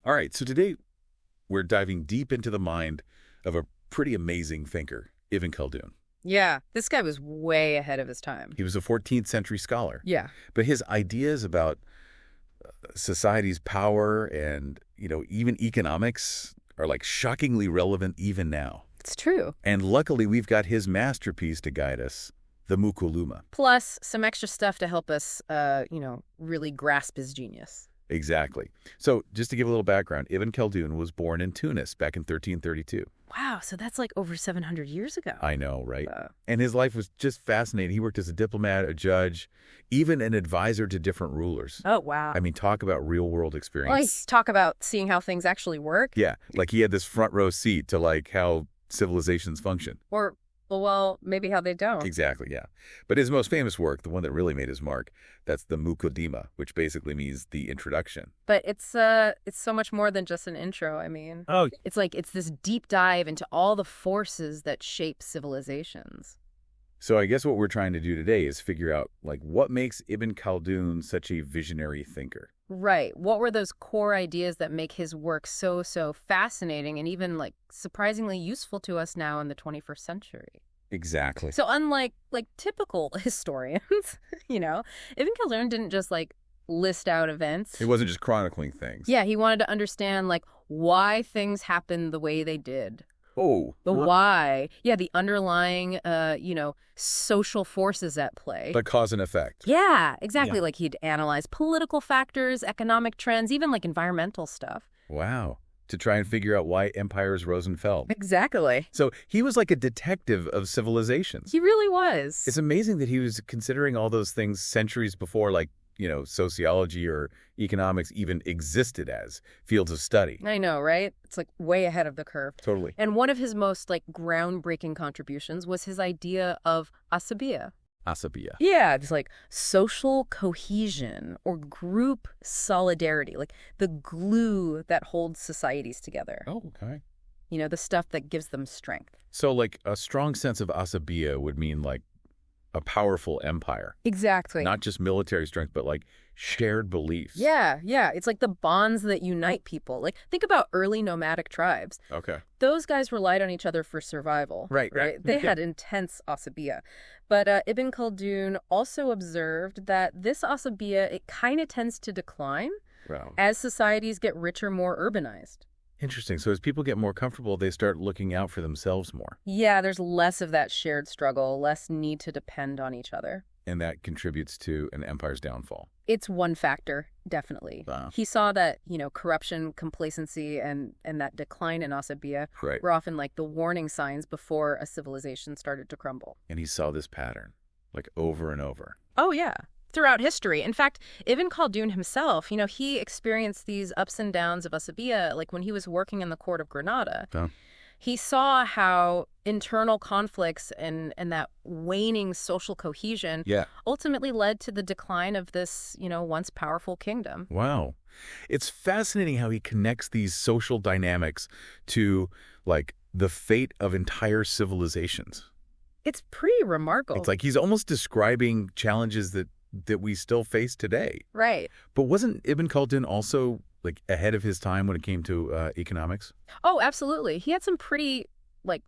All right, so today we're diving deep into the mind of a pretty amazing thinker, Ibn Khaldun. Yeah, this guy was way ahead of his time. He was a 14th century scholar. Yeah. But his ideas about society's power and, even economics are like shockingly relevant even now. It's true. And luckily, we've got his masterpiece to guide us, the Muqaddimah. Plus, some extra stuff to help us, really grasp his genius. Exactly. So just to give a little background, Ibn Khaldun was born in Tunis back in 1332. Wow, so that's like over 700 years ago. I know, right? And his life was just fascinating. He worked as a diplomat, a judge, even an advisor to different rulers. Oh, wow. I mean, talk about real-world experience. Well, talk about seeing how things actually work. Yeah, like he had this front row seat to like how civilizations function. Or, well, maybe how they don't. Exactly, yeah. But his most famous work, the one that really made his mark, that's the Muqaddimah, which basically means the introduction. But it's so much more than just an intro, I mean. Oh. It's this deep dive into all the forces that shape civilizations. So I guess what we're trying to do today is figure out, like, what makes Ibn Khaldun such a visionary thinker? Right. What were those core ideas that make his work so fascinating and even, like, surprisingly useful to us now in the 21st century? Exactly. So unlike, typical historians, Ibn Khaldun didn't just, list out events. He wasn't just chronicling things. Yeah, he wanted to understand, why things happened the way they did. Oh. The why. Yeah, the underlying, social forces at play. The cause and effect. Yeah, exactly. Yeah. Like he'd analyze political factors, economic trends, even environmental stuff. Wow. To try and figure out why empires rose and fell. Exactly. So he was like a detective of civilizations. He really was. It's amazing that he was considering all those things centuries before, sociology or economics even existed as fields of study. I know, right? It's way ahead of the curve. Totally. And one of his most groundbreaking contributions was his idea of asabiya. Asabiya. Yeah, it's social cohesion or group solidarity, the glue that holds societies together. Oh, okay. The stuff that gives them strength. So a strong sense of asabiya would mean a powerful empire. Exactly. Not just military strength, but shared beliefs. Yeah. It's the bonds that unite people. Think about early nomadic tribes. Okay. Those guys relied on each other for survival. Right. They had intense asabiya. But Ibn Khaldun also observed that this asabiya, it kind of tends to decline as societies get richer, more urbanized. Interesting. So as people get more comfortable, they start looking out for themselves more. Yeah, there's less of that shared struggle, less need to depend on each other. And that contributes to an empire's downfall. It's one factor, definitely. Wow. He saw that, corruption, complacency, and that decline in asabiya were often the warning signs before a civilization started to crumble. And he saw this pattern, over and over. Oh, yeah. Throughout history. In fact, Ibn Khaldun himself, he experienced these ups and downs of asabiya, when he was working in the court of Granada. Oh. He saw how internal conflicts and that waning social cohesion ultimately led to the decline of this, once powerful kingdom. Wow. It's fascinating how he connects these social dynamics to, the fate of entire civilizations. It's pretty remarkable. It's he's almost describing challenges that we still face today. Right. But wasn't Ibn Khaldun also ahead of his time when it came to economics? Oh, absolutely. He had some pretty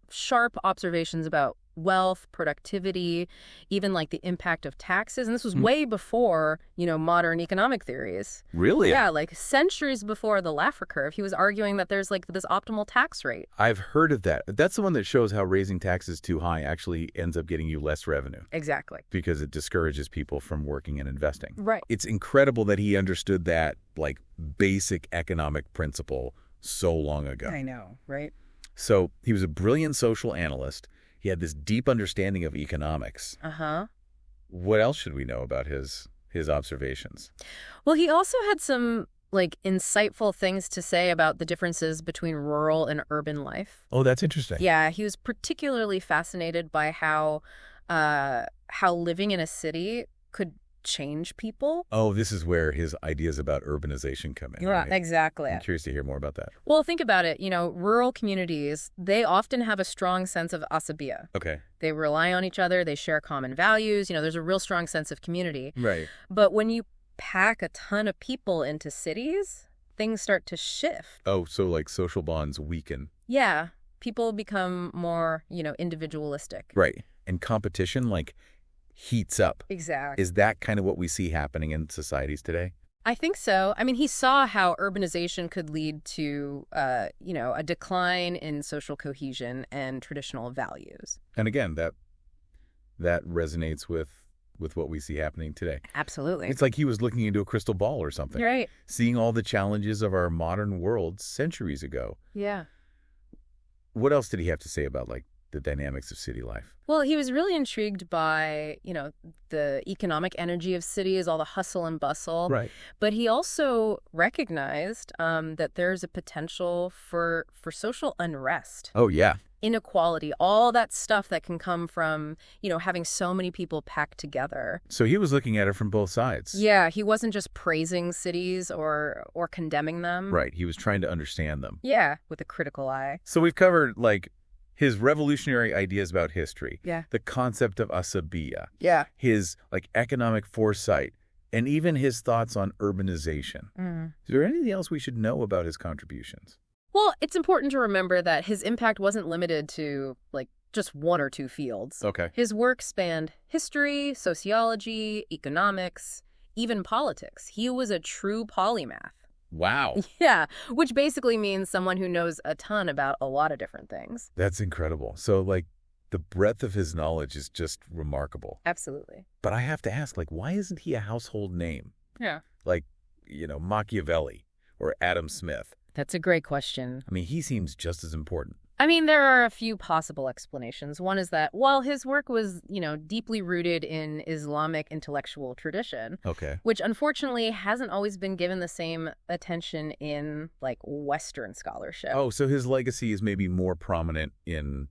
sharp observations about wealth, productivity, even the impact of taxes. And this was way before, modern economic theories. Really? Yeah, centuries before the Laffer curve, he was arguing that there's this optimal tax rate. I've heard of that. That's the one that shows how raising taxes too high actually ends up getting you less revenue. Exactly. Because it discourages people from working and investing. Right. It's incredible that he understood that basic economic principle so long ago. I know, right? So he was a brilliant social analyst. He had this deep understanding of economics. Uh-huh. What else should we know about his observations? Well, he also had some, insightful things to say about the differences between rural and urban life. Oh, that's interesting. Yeah, he was particularly fascinated by how living in a city could change people. Oh, this is where his ideas about urbanization come in. Yeah, right? exactly. I'm curious to hear more about that. Well, think about it. Rural communities, they often have a strong sense of asabiya. Okay. They rely on each other. They share common values. There's a real strong sense of community. Right. But when you pack a ton of people into cities, things start to shift. Oh, so like social bonds weaken. Yeah, people become more, individualistic. Right. And competition like heats up. Exactly. Is that kind of what we see happening in societies today? I think so. I mean, he saw how urbanization could lead to, a decline in social cohesion and traditional values. And again, that resonates with what we see happening today. Absolutely. It's like he was looking into a crystal ball or something. You're right. Seeing all the challenges of our modern world centuries ago. Yeah. What else did he have to say about like the dynamics of city life? Well, he was really intrigued by, the economic energy of cities, all the hustle and bustle. Right. But he also recognized that there's a potential for social unrest. Oh, yeah. Inequality, all that stuff that can come from, having so many people packed together. So he was looking at it from both sides. Yeah, he wasn't just praising cities or condemning them. Right. He was trying to understand them. Yeah, with a critical eye. So we've covered like his revolutionary ideas about history. Yeah. The concept of asabiya. Yeah. His like economic foresight, and even his thoughts on urbanization. Mm. Is there anything else we should know about his contributions? Well, it's important to remember that his impact wasn't limited to, just one or two fields. Okay. His work spanned history, sociology, economics, even politics. He was a true polymath. Wow. Yeah, which basically means someone who knows a ton about a lot of different things. That's incredible. So like the breadth of his knowledge is just remarkable. Absolutely. But I have to ask, like, why isn't he a household name? Yeah. Like, Machiavelli or Adam Smith. That's a great question. I mean, he seems just as important. I mean, there are a few possible explanations. One is that while his work was, deeply rooted in Islamic intellectual tradition, Okay. which unfortunately hasn't always been given the same attention in, Western scholarship. Oh, so his legacy is maybe more prominent in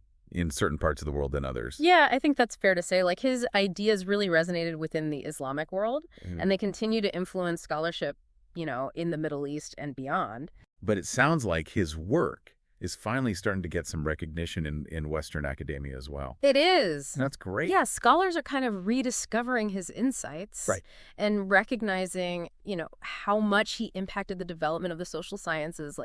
certain parts of the world than others. Yeah, I think that's fair to say. His ideas really resonated within the Islamic world, Mm. and they continue to influence scholarship, in the Middle East and beyond. But it sounds like his work is finally starting to get some recognition in Western academia as well. It is. That's great. Yeah, scholars are kind of rediscovering his insights. Right. And recognizing, how much he impacted the development of the social sciences.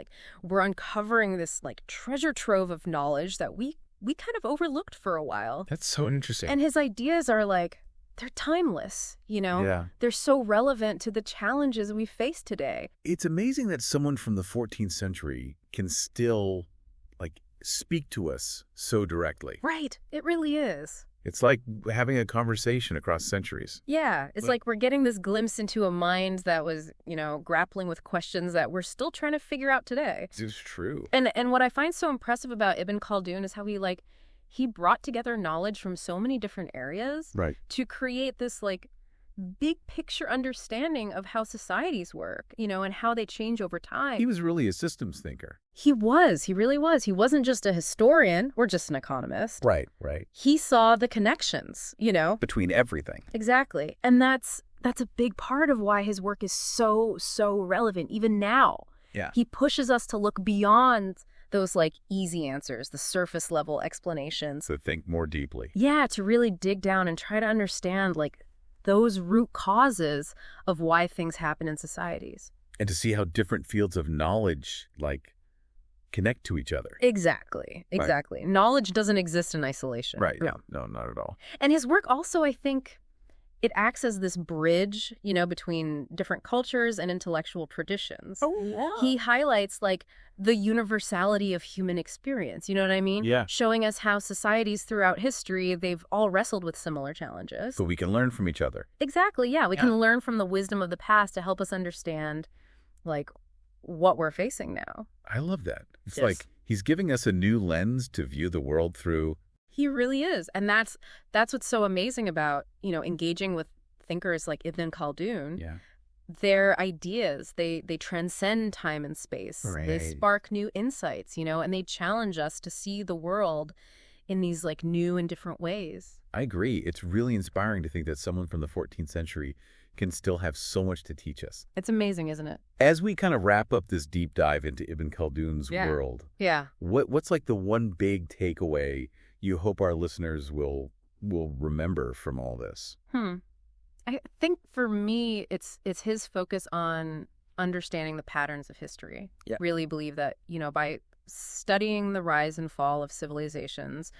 We're uncovering this, treasure trove of knowledge that we kind of overlooked for a while. That's so interesting. And his ideas are, they're timeless, Yeah. They're so relevant to the challenges we face today. It's amazing that someone from the 14th century can still, speak to us so directly. Right. It really is. It's like having a conversation across centuries. Yeah. It's like we're getting this glimpse into a mind that was, grappling with questions that we're still trying to figure out today. It's true. And what I find so impressive about Ibn Khaldun is how he brought together knowledge from so many different areas Right. to create this big picture understanding of how societies work, and how they change over time. He was really a systems thinker. He really was. He wasn't just a historian or just an economist. Right. He saw the connections, Between everything. Exactly. And that's a big part of why his work is so relevant even now. Yeah. He pushes us to look beyond those easy answers, the surface level explanations. So think more deeply. Yeah, to really dig down and try to understand those root causes of why things happen in societies. And to see how different fields of knowledge, connect to each other. Exactly. Right. Knowledge doesn't exist in isolation. Right. No, not at all. And his work also, I think, it acts as this bridge, between different cultures and intellectual traditions. Oh, yeah. He highlights the universality of human experience, you know what I mean? Yeah. Showing us how societies throughout history, they've all wrestled with similar challenges. So we can learn from each other. Exactly, yeah. We Yeah. can learn from the wisdom of the past to help us understand, what we're facing now. I love that. It's Yes. like he's giving us a new lens to view the world through. He really is. And that's what's so amazing about, engaging with thinkers like Ibn Khaldun. Yeah. Their ideas, they transcend time and space. Right. They spark new insights, and they challenge us to see the world in these new and different ways. I agree. It's really inspiring to think that someone from the 14th century can still have so much to teach us. It's amazing, isn't it? As we kind of wrap up this deep dive into Ibn Khaldun's world, Yeah. what's the one big takeaway you hope our listeners will remember from all this? I think for me, it's his focus on understanding the patterns of history. Yeah. Really believe that, by studying the rise and fall of civilizations,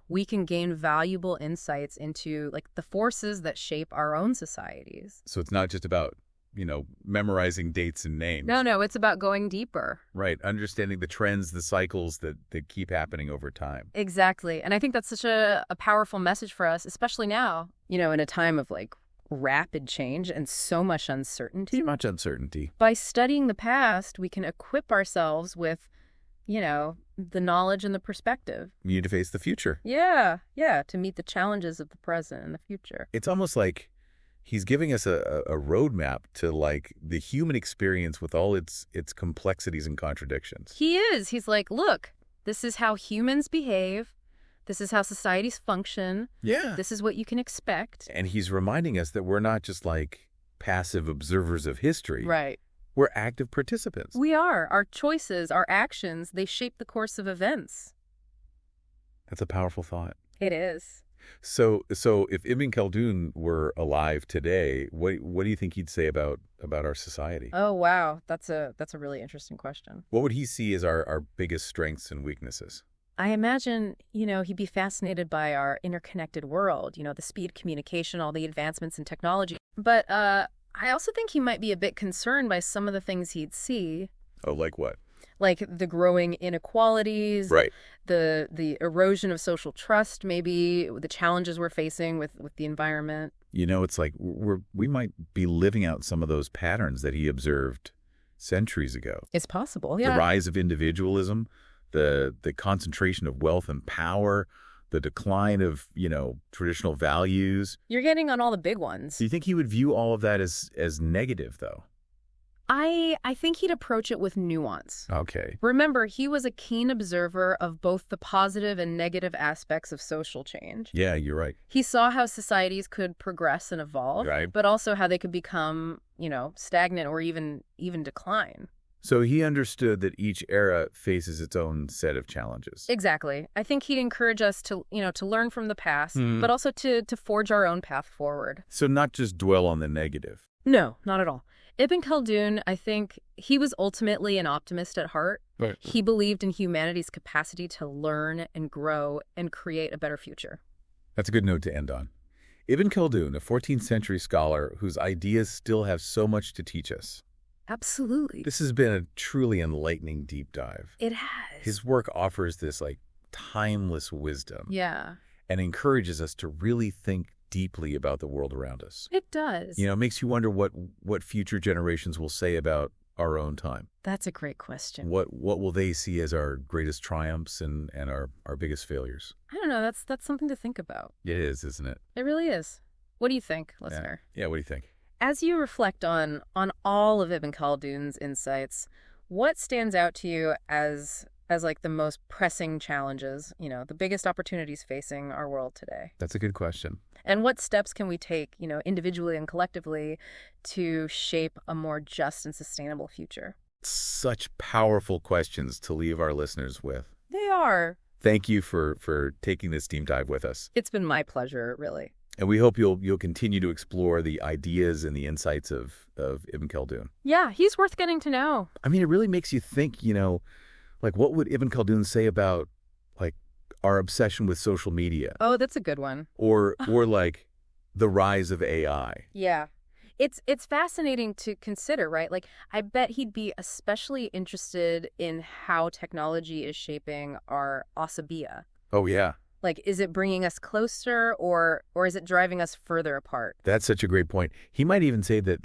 we can gain valuable insights into the forces that shape our own societies. So it's not just about, memorizing dates and names. No, it's about going deeper. Right. Understanding the trends, the cycles that keep happening over time. Exactly. And I think that's such a powerful message for us, especially now, in a time of rapid change and so much uncertainty. Too much uncertainty. By studying the past, we can equip ourselves with, the knowledge and the perspective. You need to face the future. Yeah, to meet the challenges of the present and the future. It's almost like he's giving us a roadmap to the human experience with all its complexities and contradictions. He is. He's like, look, this is how humans behave. This is how societies function. Yeah. This is what you can expect. And he's reminding us that we're not just passive observers of history. Right. We're active participants. We are. Our choices, our actions, they shape the course of events. That's a powerful thought. It is. So if Ibn Khaldun were alive today, what do you think he'd say about our society? Oh, wow. That's a really interesting question. What would he see as our biggest strengths and weaknesses? I imagine, he'd be fascinated by our interconnected world, the speed, communication, all the advancements in technology. But I also think he might be a bit concerned by some of the things he'd see. Oh, like what? Like the growing inequalities, right? The erosion of social trust, maybe the challenges we're facing with the environment. It's like we might be living out some of those patterns that he observed centuries ago. It's possible, yeah. The rise of individualism, the concentration of wealth and power, the decline of, traditional values. You're getting on all the big ones. Do you think he would view all of that as negative, though? I think he'd approach it with nuance. Okay. Remember, he was a keen observer of both the positive and negative aspects of social change. Yeah, you're right. He saw how societies could progress and evolve, right, but also how they could become, stagnant or even decline. So he understood that each era faces its own set of challenges. Exactly. I think he'd encourage us to learn from the past, but also to forge our own path forward. So not just dwell on the negative. No, not at all. Ibn Khaldun, I think he was ultimately an optimist at heart. Right. He believed in humanity's capacity to learn and grow and create a better future. That's a good note to end on. Ibn Khaldun, a 14th century scholar whose ideas still have so much to teach us. Absolutely. This has been a truly enlightening deep dive. It has. His work offers this timeless wisdom. Yeah. And encourages us to really think deeply about the world around us. It does. It makes you wonder what future generations will say about our own time. That's a great question. What will they see as our greatest triumphs and our biggest failures? I don't know. That's something to think about. It is, isn't it? It really is. What do you think, listener? Yeah, what do you think? As you reflect on all of Ibn Khaldun's insights, what stands out to you as the most pressing challenges, the biggest opportunities facing our world today? That's a good question. And what steps can we take, individually and collectively to shape a more just and sustainable future? Such powerful questions to leave our listeners with. They are. Thank you for taking this deep dive with us. It's been my pleasure, really. And we hope you'll continue to explore the ideas and the insights of Ibn Khaldun. Yeah, he's worth getting to know. I mean, it really makes you think, what would Ibn Khaldun say about our obsession with social media? Oh, that's a good one. Or the rise of AI. Yeah. It's fascinating to consider, right? I bet he'd be especially interested in how technology is shaping our asabiya. Oh, yeah. Is it bringing us closer or is it driving us further apart? That's such a great point. He might even say that,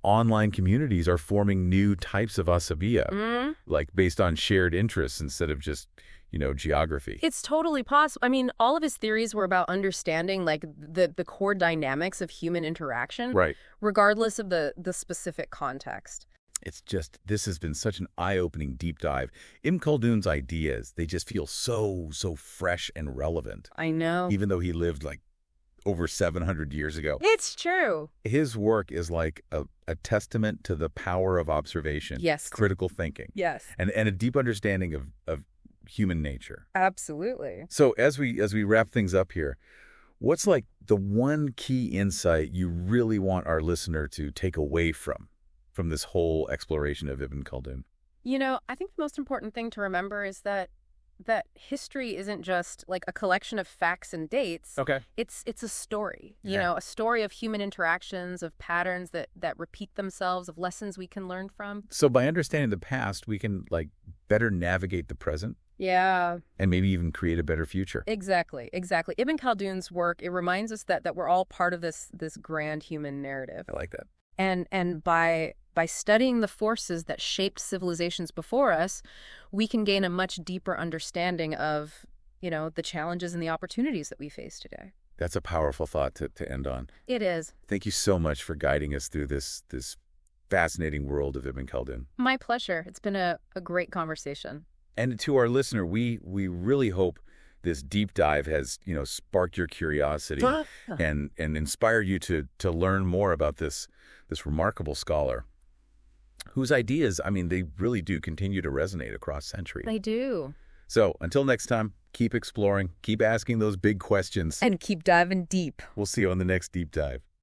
online communities are forming new types of asabiya, based on shared interests instead of just, geography. It's totally possible. I mean, all of his theories were about understanding, the core dynamics of human interaction, right, regardless of the specific context. It's just, this has been such an eye-opening deep dive. Ibn Khaldun's ideas, they just feel so fresh and relevant. I know. Even though he lived over 700 years ago. It's true. His work is a testament to the power of observation. Yes. Critical thinking. Yes. And a deep understanding of human nature. Absolutely. So as we wrap things up here, what's the one key insight you really want our listener to take away from from this whole exploration of Ibn Khaldun? I think the most important thing to remember is that history isn't just like a collection of facts and dates. Okay. It's a story, Yeah. a story of human interactions, of patterns that repeat themselves, of lessons we can learn from. So by understanding the past, we can better navigate the present Yeah, and maybe even create a better future. exactly. Ibn Khaldun's work, it reminds us that we're all part of this grand human narrative. I like that. And by studying the forces that shaped civilizations before us, we can gain a much deeper understanding of, the challenges and the opportunities that we face today. That's a powerful thought to end on. It is. Thank you so much for guiding us through this fascinating world of Ibn Khaldun. My pleasure. It's been a great conversation. And to our listener, we really hope this deep dive has, sparked your curiosity and inspired you to learn more about this remarkable scholar whose ideas, they really do continue to resonate across centuries. They do. So until next time, keep exploring, keep asking those big questions. And keep diving deep. We'll see you on the next deep dive.